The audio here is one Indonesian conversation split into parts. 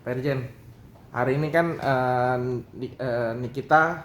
Pak Irjen, hari ini kan Nikita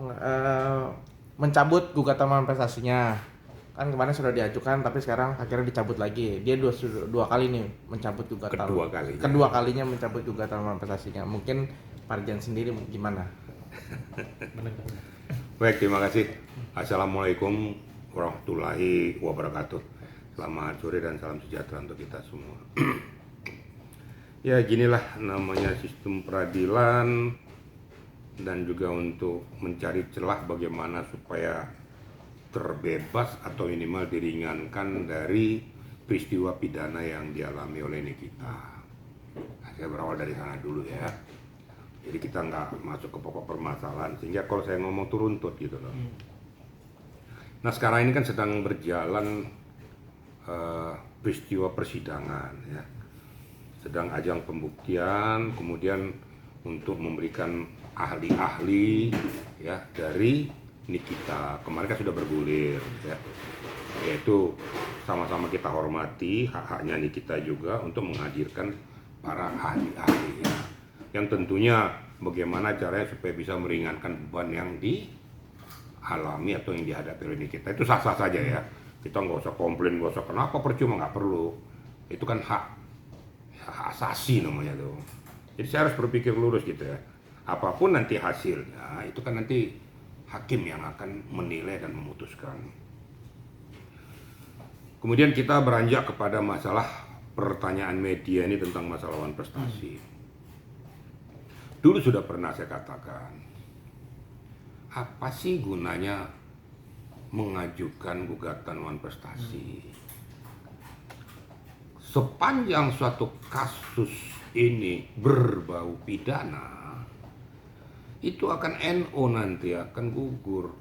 eh, mencabut gugatan manifestasinya. Kan kemarin sudah diajukan, tapi sekarang akhirnya dicabut lagi. Dia dua kali nih mencabut gugatan. Kedua kalinya mencabut gugatan manifestasinya. Mungkin Pak Irjen sendiri gimana? Baik, terima kasih. Assalamualaikum warahmatullahi wabarakatuh. Selamat sore dan salam sejahtera untuk kita semua. Ya, ginilah namanya sistem peradilan, dan juga untuk mencari celah bagaimana supaya terbebas atau minimal diringankan dari peristiwa pidana yang dialami oleh Nikita. Nah, saya berawal dari sana dulu ya. Jadi kita nggak masuk ke pokok permasalahan, sehingga kalau saya ngomong tuh runtut gitu loh. Nah, sekarang ini kan sedang berjalan peristiwa persidangan ya. Sedang ajang pembuktian, kemudian untuk memberikan ahli-ahli ya dari Nikita. Kemarin kan sudah bergulir ya. Yaitu sama-sama kita hormati hak-haknya Nikita juga untuk menghadirkan para ahli-ahli ya. Yang tentunya bagaimana caranya supaya bisa meringankan beban yang dialami atau yang dihadapi oleh Nikita. Itu sah-sah saja ya. Kita nggak usah komplain, nggak usah kenapa percuma, nggak perlu. Itu kan hak asasi namanya tuh. Jadi saya harus berpikir lurus gitu ya. Apapun nanti hasilnya, itu kan nanti hakim yang akan menilai dan memutuskan. Kemudian kita beranjak kepada masalah pertanyaan media ini tentang masalah wan prestasi. Dulu sudah pernah saya katakan, apa sih gunanya mengajukan gugatan wan prestasi? Sepanjang suatu kasus ini berbau pidana, itu akan NO nanti akan gugur.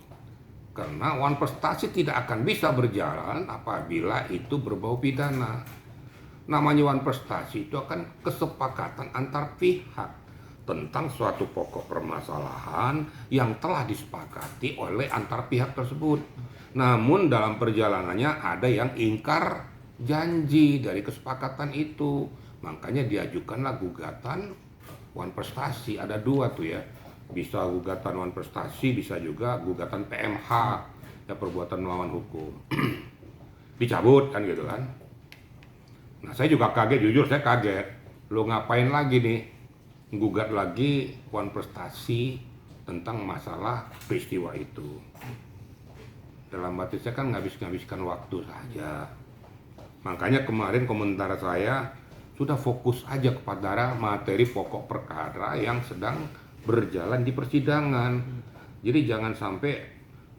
Karena wan prestasi tidak akan bisa berjalan apabila itu berbau pidana. Namanya wan prestasi itu akan kesepakatan antar pihak tentang suatu pokok permasalahan yang telah disepakati oleh antar pihak tersebut. Namun dalam perjalanannya ada yang ingkar janji dari kesepakatan itu. Makanya diajukanlah gugatan wan prestasi. Ada dua tuh ya. Bisa gugatan wan prestasi, bisa juga gugatan PMH, ya perbuatan melawan hukum. Dicabut kan gitu kan. Nah, saya juga kaget, jujur saya kaget. Lo ngapain lagi nih gugat lagi wan prestasi tentang masalah peristiwa itu? Dalam hati saya kan ngabiskan waktu saja. Makanya kemarin komentar saya sudah fokus aja kepada materi pokok perkara yang sedang berjalan di persidangan. Jadi jangan sampai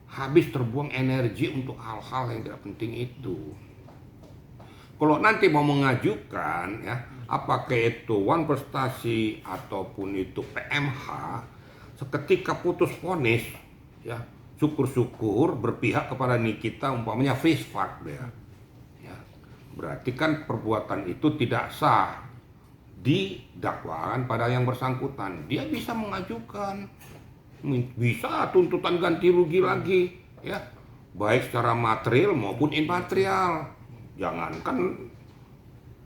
habis terbuang energi untuk hal-hal yang tidak penting itu. Kalau nanti mau mengajukan ya, apakah itu wan prestasi ataupun itu PMH, seketika putus vonis ya, syukur-syukur berpihak kepada Nikita, umpamanya Fisfak ya. Berarti kan perbuatan itu tidak sah di dakwaan pada yang bersangkutan. Dia bisa mengajukan, bisa tuntutan ganti rugi lagi ya, baik secara material maupun imaterial. Jangankan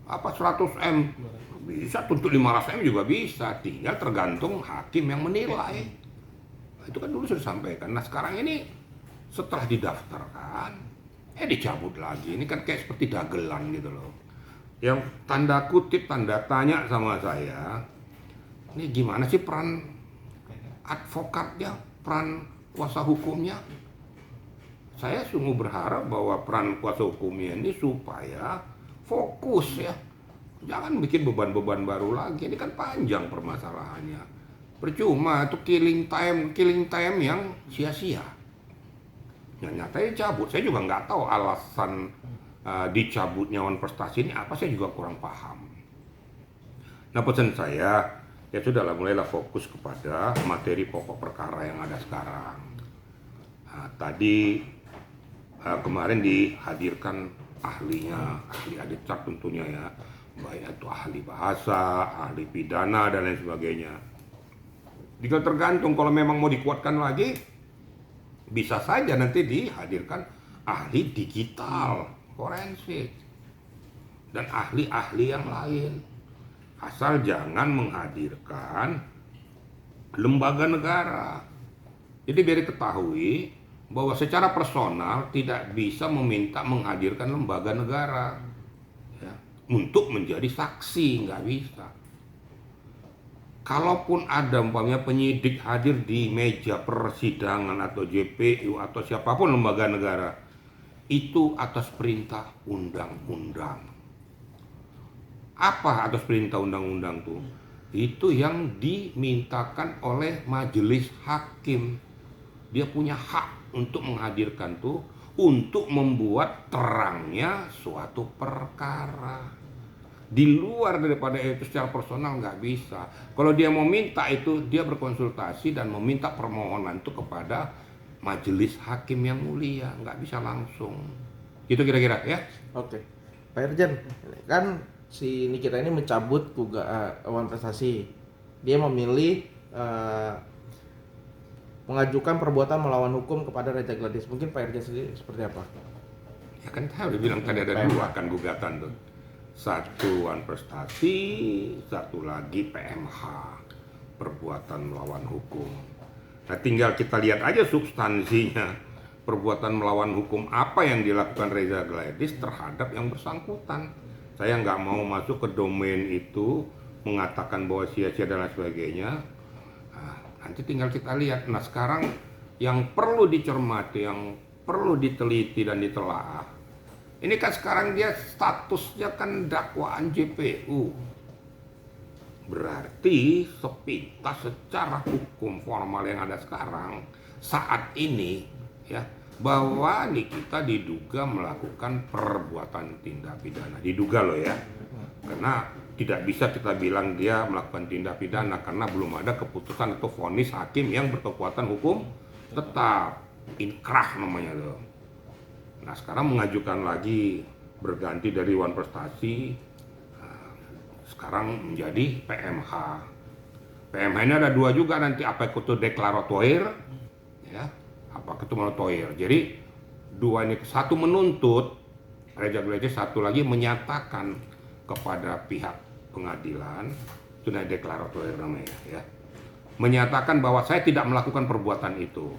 100 M, bisa tuntut 500 M juga bisa, tinggal tergantung hakim yang menilai. Itu kan dulu sudah sampaikan. Nah, sekarang ini setelah didaftarkan dicabut lagi. Ini kan kayak seperti dagelan gitu loh. Yang tanda kutip, tanda tanya sama saya, ini gimana sih peran advokatnya, peran kuasa hukumnya? Saya sungguh berharap bahwa peran kuasa hukumnya ini supaya fokus ya. Jangan bikin beban-beban baru lagi. Ini kan panjang permasalahannya. Percuma itu killing time yang sia-sia. Yang nyatanya cabut. Saya juga nggak tahu alasan dicabutnya wan prestasi ini apa, saya juga kurang paham. Nah, pesan saya ya sudahlah, mulailah fokus kepada materi pokok perkara yang ada sekarang. Nah, tadi kemarin dihadirkan ahlinya, ahli advokat tentunya ya, baik itu ahli bahasa, ahli pidana dan lain sebagainya. Jika tergantung, kalau memang mau dikuatkan lagi, bisa saja nanti dihadirkan ahli digital forensik dan ahli-ahli yang lain. asal jangan menghadirkan lembaga negara. Jadi biar diketahui bahwa secara personal tidak bisa meminta menghadirkan lembaga negara ya, untuk menjadi saksi, nggak bisa. Kalaupun ada umpamanya penyidik hadir di meja persidangan atau JPU atau siapapun lembaga negara, itu atas perintah undang-undang. Apa atas perintah undang-undang tuh? Itu yang dimintakan oleh majelis hakim. Dia punya hak untuk menghadirkan tuh, untuk membuat terangnya suatu perkara. Di luar daripada itu secara personal nggak bisa. Kalau dia mau minta itu, dia berkonsultasi dan meminta permohonan itu kepada majelis hakim yang mulia, nggak bisa langsung. Gitu kira-kira ya. Oke, Pak Irjen, kan si Nikita ini mencabut Wan Prestasi. Dia memilih mengajukan perbuatan melawan hukum kepada Reza Gladys. Mungkin Pak Irjen sendiri seperti apa? Ya kan saya udah bilang tadi ada dua kan gugatan tuh. Satu Wan Prestasi, satu lagi PMH, perbuatan melawan hukum. Nah tinggal kita lihat aja substansinya, perbuatan melawan hukum apa yang dilakukan Reza Gladys terhadap yang bersangkutan. Saya nggak mau masuk ke domain itu, mengatakan bahwa sia-sia dan lain sebagainya. Nah, nanti tinggal kita lihat. Nah sekarang yang perlu dicermati, yang perlu diteliti dan ditelaah, ini kan sekarang dia statusnya kan dakwaan JPU. Berarti sepintas secara hukum formal yang ada sekarang saat ini ya, bahwa Nikita diduga melakukan perbuatan tindak pidana. Diduga loh ya. Karena tidak bisa kita bilang dia melakukan tindak pidana karena belum ada keputusan atau vonis hakim yang berkekuatan hukum tetap. Inkrah namanya loh. Nah sekarang mengajukan lagi, berganti dari Wan Prestasi, sekarang menjadi PMH. PMH ini ada dua juga nanti, apa itu deklaratoir, ya, apa itu monotoir. Jadi dua ini, satu menuntut Reza Gladys, satu lagi menyatakan kepada pihak pengadilan, itu deklaratoir namanya, ya, menyatakan bahwa saya tidak melakukan perbuatan itu.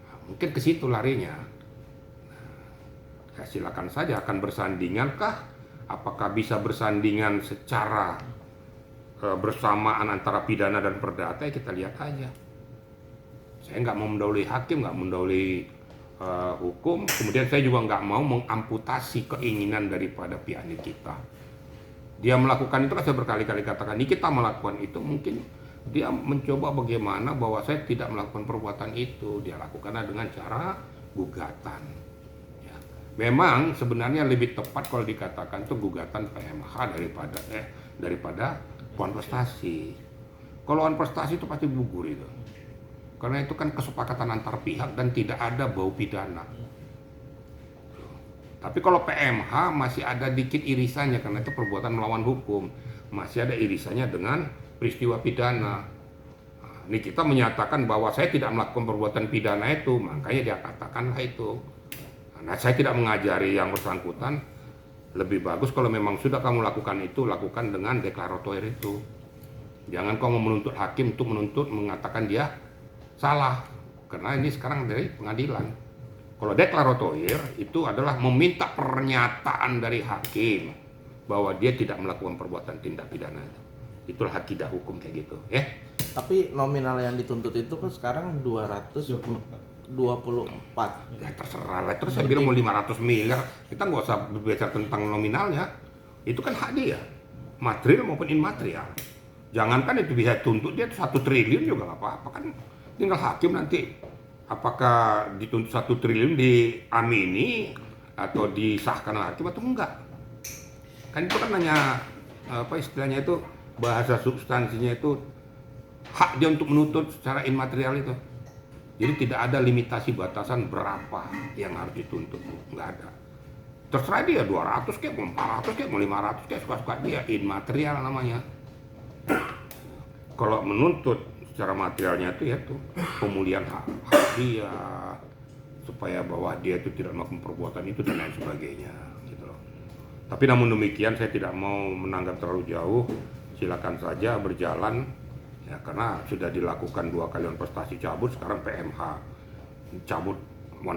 Nah, mungkin ke situ larinya. Ya, silakan saja, akan bersandingankah? Apakah bisa bersandingan secara bersamaan antara pidana dan perdata? Ya kita lihat aja. Saya nggak mau mendahului hakim, nggak mendahului hukum. Kemudian saya juga nggak mau mengamputasi keinginan daripada pihak Nikita. Dia melakukan itu, kan saya berkali-kali katakan, Nikita melakukan itu, mungkin dia mencoba bagaimana bahwa saya tidak melakukan perbuatan itu. Dia lakukannya dengan cara gugatan. Memang sebenarnya lebih tepat kalau dikatakan itu gugatan PMH daripada Wan Prestasi. Kalau Wan Prestasi itu pasti gugur itu. Karena itu kan kesepakatan antar pihak dan tidak ada bau pidana. Tapi kalau PMH masih ada dikit irisannya karena itu perbuatan melawan hukum. Masih ada irisannya dengan peristiwa pidana. Nah, ini kita menyatakan bahwa saya tidak melakukan perbuatan pidana itu, makanya dia katakanlah itu. Nah, saya tidak mengajari yang bersangkutan, lebih bagus kalau memang sudah kamu lakukan itu, lakukan dengan deklaratoir itu. Jangan kamu menuntut hakim untuk mengatakan dia salah, karena ini sekarang dari pengadilan. Kalau deklaratoir itu adalah meminta pernyataan dari hakim bahwa dia tidak melakukan perbuatan tindak pidana. Itulah akidah hukum kayak gitu, ya. Tapi nominal yang dituntut itu kan sekarang 224. Ya terserah lah, terus saya bilang mau 500 miliar, kita nggak usah berbicara tentang nominalnya. Itu kan hak dia, material maupun immaterial. Jangankan itu bisa tuntut dia 1 triliun juga nggak apa-apa, kan tinggal hakim nanti apakah dituntut 1 triliun diamini atau disahkan hakim atau enggak. Kan itu kan hanya apa istilahnya itu, bahasa substansinya itu hak dia untuk menuntut secara immaterial itu. Jadi tidak ada limitasi batasan berapa yang harus dituntut, nggak ada. Terserah dia 200 kayak, mau 400 kayak, mau 500 kayak, suka-suka dia, immaterial namanya. Kalau menuntut secara materialnya itu ya tuh pemulihan hak dia, supaya bahwa dia itu tidak melakukan perbuatan itu dan lain sebagainya, gitu loh. Tapi namun demikian saya tidak mau menanggap terlalu jauh, silakan saja berjalan ya, karena sudah dilakukan 2 kali prestasi cabut, sekarang PMH cabut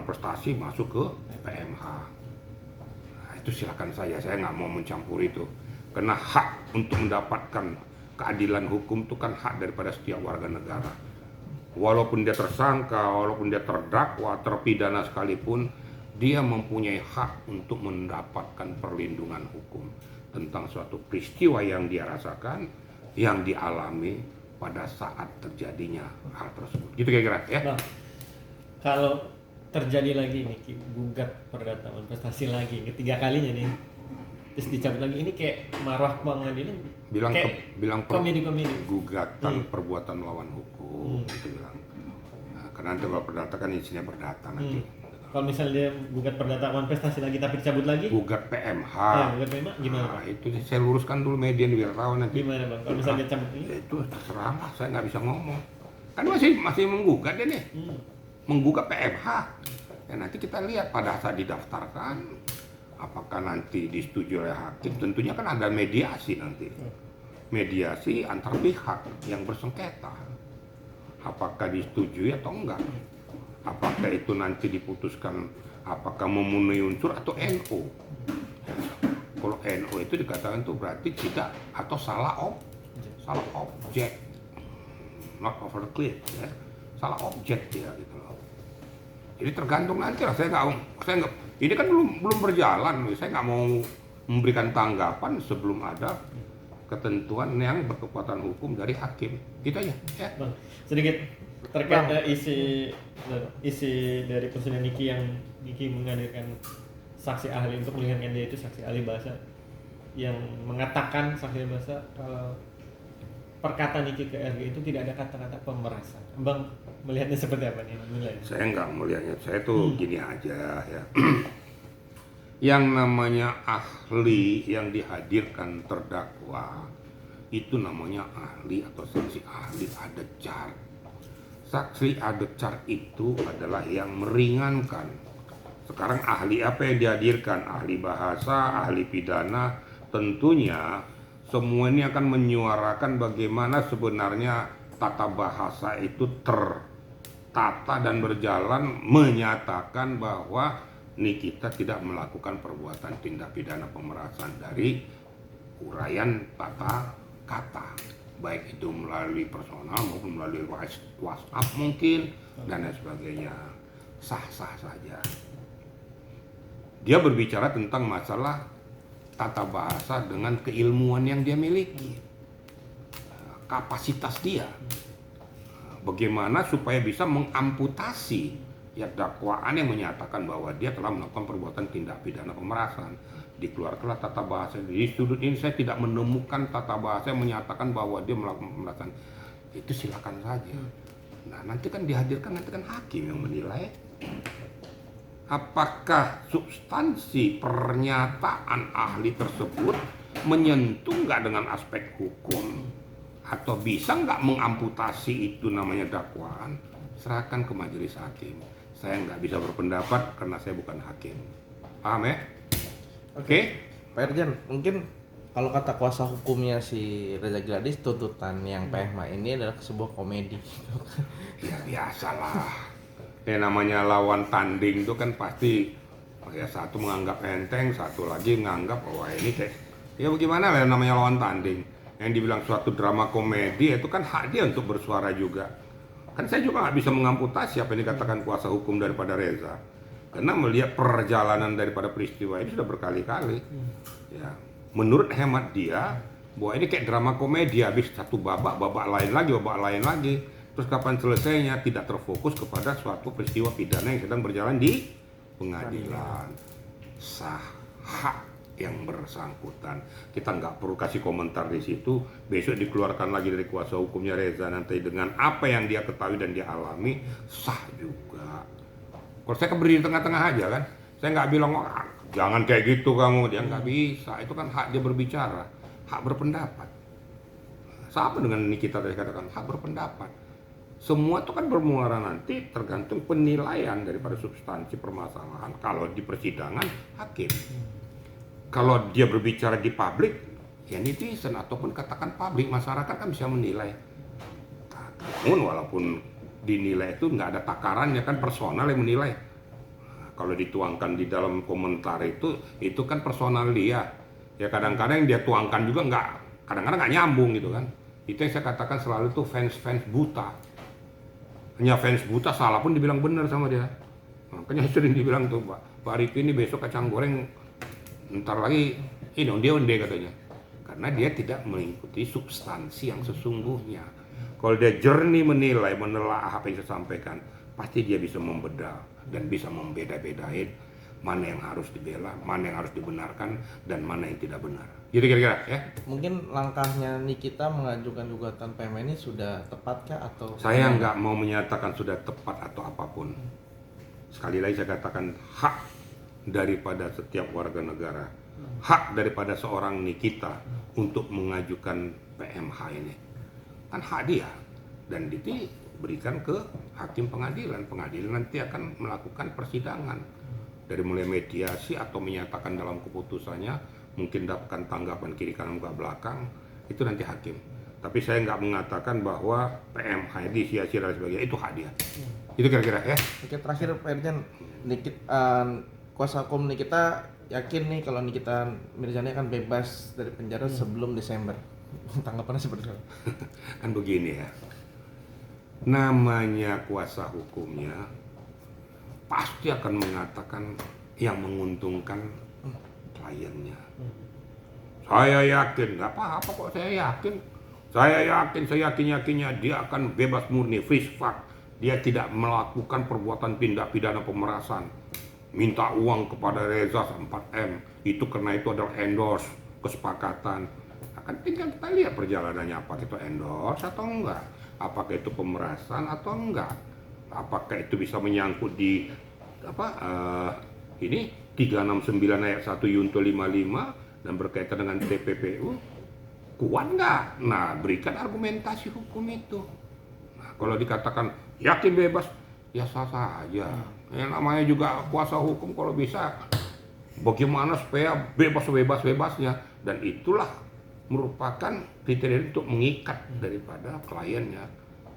prestasi masuk ke PMH. Nah, itu silakan saya nggak mau mencampur itu, karena hak untuk mendapatkan keadilan hukum itu kan hak daripada setiap warga negara. Walaupun dia tersangka, walaupun dia terdakwa, terpidana sekalipun, dia mempunyai hak untuk mendapatkan perlindungan hukum tentang suatu peristiwa yang dia rasakan, yang dialami pada saat terjadinya hal tersebut. Gitu kira-kira ya. Bang, kalau terjadi lagi nih gugat perdata prestasi lagi ketiga kalinya nih, terus dicabut lagi, ini kayak marwah pengadilan bilang komedi-komedi gugatan perbuatan melawan hukum gitu bilang. Nah, karena nanti kalau perdata kan isinya perdata nanti. Kalau misalnya dia gugat perdata prestasi lagi tapi dicabut lagi, Gugat PMH. gugat PMH gimana, Nah, itu saya luruskan dulu media wartawan nanti. Gimana Bang? Kalau misalnya dia cabut ini? Ya, itu terserah lah, saya nggak bisa ngomong. Kan masih menggugat dia nih. Menggugat PMH. Ya, nanti kita lihat pada saat didaftarkan, apakah nanti disetujui oleh hakim. Tentunya kan ada mediasi nanti. Mediasi antar pihak yang bersengketa. Apakah disetujui atau enggak. Apakah itu nanti diputuskan apakah memenuhi unsur atau NO. Ya, kalau NO itu dikatakan itu berarti tidak atau salah objek, not over the cliff, ya. Salah objek dia gitu loh. Jadi tergantung nanti lah, saya nggak, ini kan belum berjalan, saya nggak mau memberikan tanggapan sebelum ada ketentuan yang berkekuatan hukum dari hakim. Gitu aja ya. Bang, sedikit terkait isi dari persidangan Niki menghadirkan saksi ahli untuk meringankan dia, itu saksi ahli bahasa yang mengatakan, saksi ahli bahasa kalau perkataan Niki ke RG itu tidak ada kata-kata pemerasan. Bang melihatnya seperti apa nih? Saya nggak melihatnya, saya tuh gini aja ya. Yang namanya ahli yang dihadirkan terdakwa itu namanya ahli atau saksi ahli adat car. Saksi adat car itu adalah yang meringankan. Sekarang ahli apa yang dihadirkan? Ahli bahasa, ahli pidana. Tentunya semua ini akan menyuarakan bagaimana sebenarnya tata bahasa itu tertata dan berjalan, menyatakan bahwa Nikita tidak melakukan perbuatan tindak pidana pemerasan dari uraian tata kata, baik itu melalui personal maupun melalui WhatsApp mungkin dan lain sebagainya. Sah-sah saja. Dia berbicara tentang masalah tata bahasa dengan keilmuan yang dia miliki, kapasitas dia, bagaimana supaya bisa mengamputasi ya dakwaan yang menyatakan bahwa dia telah melakukan perbuatan tindak pidana pemerasan. Dikeluarkanlah tata bahasa. Di sudut ini saya tidak menemukan tata bahasa yang menyatakan bahwa dia melakukan pemerasan. Itu silakan saja. Nah, nanti kan dihadirkan, nanti kan hakim yang menilai apakah substansi pernyataan ahli tersebut menyentuh nggak dengan aspek hukum, atau bisa nggak mengamputasi itu namanya dakwaan. Serahkan ke majelis hakim. Saya nggak bisa berpendapat karena saya bukan hakim. Paham ya? Oke? Pak Irjan, mungkin kalau kata kuasa hukumnya si Reza Gladys, tuntutan yang PMH ini adalah sebuah komedi. Ya biasalah. Ya namanya lawan tanding itu kan pasti ya satu menganggap enteng, satu lagi menganggap bahwa ini kayak ya bagaimana lah namanya lawan tanding. Yang dibilang suatu drama komedi itu kan hak dia untuk bersuara juga. Kan saya juga nggak bisa mengamputasi apa yang dikatakan kuasa hukum daripada Reza, karena melihat perjalanan daripada peristiwa ini sudah berkali-kali. Ya, menurut hemat dia bahwa ini kayak drama komedi, habis satu babak lain lagi, terus kapan selesainya tidak terfokus kepada suatu peristiwa pidana yang sedang berjalan di pengadilan. Sah hak yang bersangkutan. Kita nggak perlu kasih komentar di situ. Besok dikeluarkan lagi dari kuasa hukumnya Reza nanti dengan apa yang dia ketahui dan dia alami, sah juga. Kalau saya berdiri di tengah-tengah aja kan, saya nggak bilang jangan kayak gitu kamu, dia nggak bisa. Itu kan hak dia berbicara, hak berpendapat. Sama dengan ini kita tadi katakan, hak berpendapat. Semua itu kan bermuara nanti tergantung penilaian daripada substansi permasalahan. Kalau di persidangan hakim. kalau dia berbicara di publik, ya netizen ataupun katakan publik, masyarakat kan bisa menilai. Namun walaupun dinilai itu nggak ada takarannya, kan personal yang menilai. Kalau dituangkan di dalam komentar itu kan personal dia. Ya kadang-kadang yang dia tuangkan juga kadang-kadang nggak nyambung gitu kan. Itu yang saya katakan selalu tuh fans buta. Hanya fans buta salah pun dibilang benar sama dia. Makanya sering dibilang tuh Pak Riki ini besok kacang goreng ntar lagi ini onde katanya. Karena dia tidak mengikuti substansi yang sesungguhnya. Kalau dia jernih menilai, menelaah apa yang saya sampaikan, pasti dia bisa membedah dan bisa membeda-bedain mana yang harus dibela, mana yang harus dibenarkan, dan mana yang tidak benar. Gitu kira-kira ya. Mungkin langkahnya Nikita mengajukan gugatan PM ini sudah tepatkah atau? Saya nggak mau menyatakan sudah tepat atau apapun. Sekali lagi saya katakan hak daripada setiap warga negara, hak daripada seorang Nikita untuk mengajukan PMH ini. Kan hak dia, dan diberikan ke hakim pengadilan. Pengadilan nanti akan melakukan persidangan. Dari mulai mediasi atau menyatakan dalam keputusannya, mungkin dapatkan tanggapan kiri kanan muka belakang, itu nanti hakim. Tapi saya nggak mengatakan bahwa PMH disia-sia dan sebagainya, itu hak dia. Itu kira-kira ya. Oke, terakhir Pak Irjan, kuasa hukum Nikita yakin nih kalau Nikita Mirzani akan bebas dari penjara sebelum Desember. Tanggapannya seperti apa? Kan begini ya, namanya kuasa hukumnya pasti akan mengatakan yang menguntungkan kliennya. Saya yakin, nggak apa-apa kok saya yakin. Saya yakin-yakinnya dia akan bebas murni, free spark. Dia tidak melakukan perbuatan tindak pidana pemerasan. Minta uang kepada Reza 4M, itu karena itu adalah endorse, kesepakatan. Akan tinggal kita lihat perjalanannya, apakah itu endorse atau enggak. Apakah itu pemerasan atau enggak. Apakah itu bisa menyangkut di ini 369 ayat 1 Yunto 55 dan berkaitan dengan TPPU, kuat nggak? Nah, berikan argumentasi hukum itu. Nah, kalau dikatakan yakin bebas, ya sah saja. Yang namanya juga kuasa hukum kalau bisa bagaimana supaya bebas-bebasnya, dan itulah merupakan kriteria untuk mengikat daripada kliennya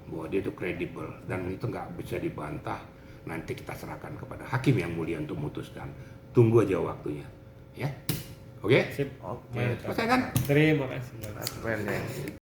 bahwa dia itu kredibel dan itu nggak bisa dibantah. Nanti kita serahkan kepada hakim yang mulia untuk memutuskan. Tunggu aja waktunya, ya. Oke? Sip. Oke, Selesai kan? Terima kasih. Pak Irjan.